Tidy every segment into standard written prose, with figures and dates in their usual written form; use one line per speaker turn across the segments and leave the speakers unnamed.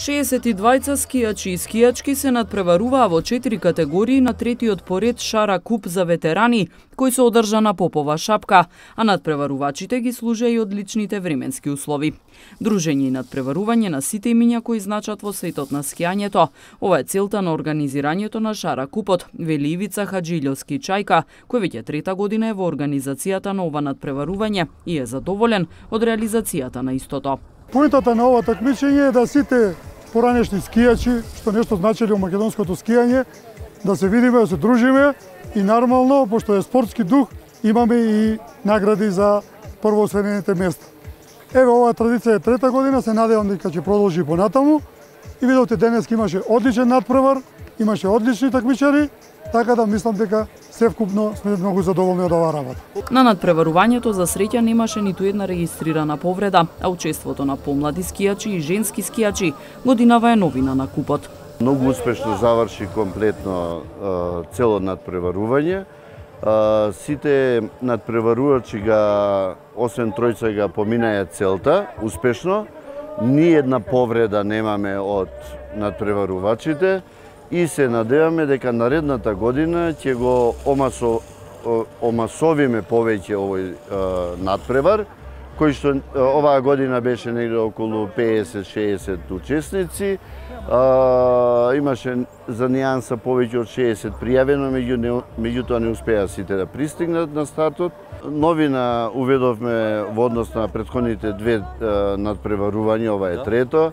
62 скијачи и скијачки се надпреваруваа во 4 категории на третиот поред Шара Куп за ветерани, кој се одржа на Попова шапка, а надпреварувачите ги служеа и одличните временски услови. Дружење и надпреварување на сите имиња кои значат во светот на скијањето. Ова е целта на организирањето на Шара Купот, вели Ивица Хаджилјовски Чајка, кој веќе трета година е во организацијата на ова надпреварување и е задоволен од реализацијата на истото.
Поентата на ова такмичење е да сите поранешни скијачи, што нешто значело македонското скијање, да се видиме, да се дружиме и нормално, пошто е спортски дух, имаме и награди за првоосвоените места. Еве, оваа традиција е трета година, се надевам дека ќе продолжи понатаму. И видовте, денес имаше одличен надпревар, имаше одлични такмичари, така да мислам дека севкупно сме многу задоволни од оваа работа.
На надпреварувањето за среќа немаше ниту една регистрирана повреда, а учеството на помлади скијачи и женски скијачи годинава е новина на купот.
Многу успешно заврши комплетно цело надпреварување. Сите надпреварувачи освен тројца га поминаја целта успешно. Ни една повреда немаме од надпреварувачите и се надеваме дека наредната година ќе го омасовиме повеќе овој надпревар, кој што оваа година беше негде околу 50-60 учесници. Имаше за нијанса повеќе од 60 пријавено, меѓутоа не успеа сите да пристигнат на стартот. Новина уведовме во однос на претходните две надпреварувања, ова е трето,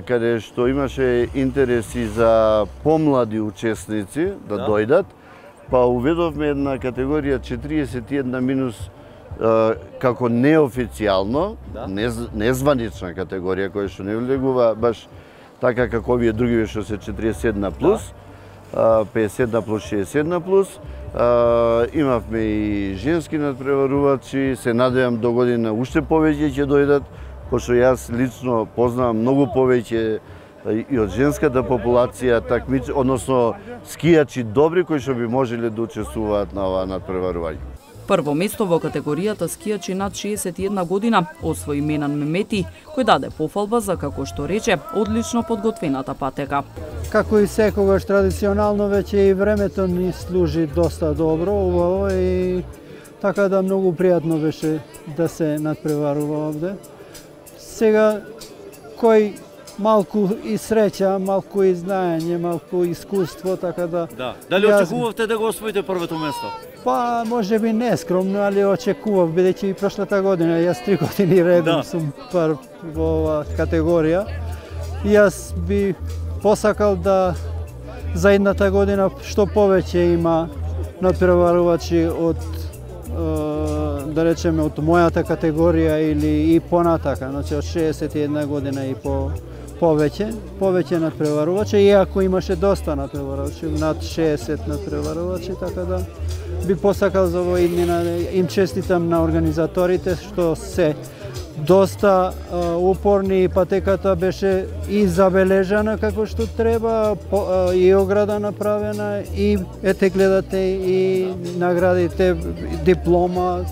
каде што имаше интереси за помлади учесници да дојдат, па уведовме една категорија 41 минус како неофицијално, незванична категорија која што не влегува баш така како овие други што се 41 плюс, 50 плюс 60 плюс. Имавме и женски надпреварувачи, се надевам до година уште повеќе ќе дојдат, пошто јас лично познавам многу повеќе и од женската популација односно скијачи добри кои што би можеле да учествуваат на оваа надпреварување.
Прво место во категоријата скијачи над 61 година освои Менан Мемети, кој даде пофалба за, како што рече, одлично подготвената патека.
Како и секогаш традиционално, веќе и времето ни служи доста добро, убаво и така да многу пријатно беше да се надпреварува овде. Сега, кој малку и среќа, малку и знаење, малку искуство, така да...
Дали очекувавте да го освоите првото место?
Па, може би нескромно, али очекував, бидејќи и прошлата година, јас 3 години редом сум прв во оваа категорија. Јас би посакал да за едната година што повеќе има надпреварувачи од да речеме од мојата категорија или и понатака, значи од 61 година и повеќе надпреварувачи, иако имаше доста надпреварувачи, над 60 надпреварувачи, така да би посакал за овој иднина. Им честитам на организаторите што се доста упорни и патеката беше и забележана како што треба, и ограда направена, и ете гледате и наградите, диплома,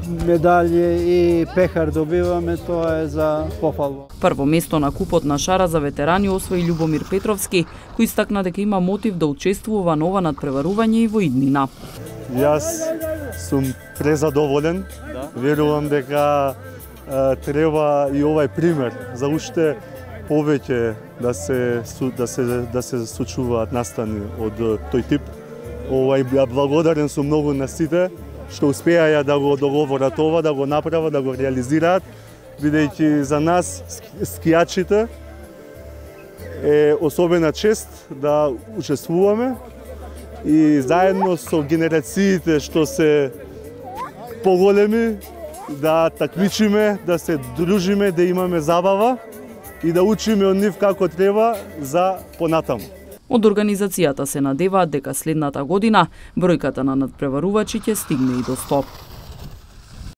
медалји и пехар добиваме, тоа е за пофалба.
Прво место на купот на Шара за ветерани освои Љубомир Петровски, кој истакна дека има мотив да учествува на ова надпреварување и во иднина.
Јас сум презадоволен, верувам дека треба и овај пример за уште повеќе да се случуваат настани од тој тип. Благодарен сум многу на сите што успеаја да го договорат ова, да го направат, да го реализираат, бидејќи за нас скијачите е особена чест да учествуваме и заедно со генерациите што се поголеми да такмичиме, да се дружиме, да имаме забава и да учиме од нив како треба за понатаму.
Од организацијата се надеваат дека следната година бројката на надпреварувачи ќе стигне и до 100.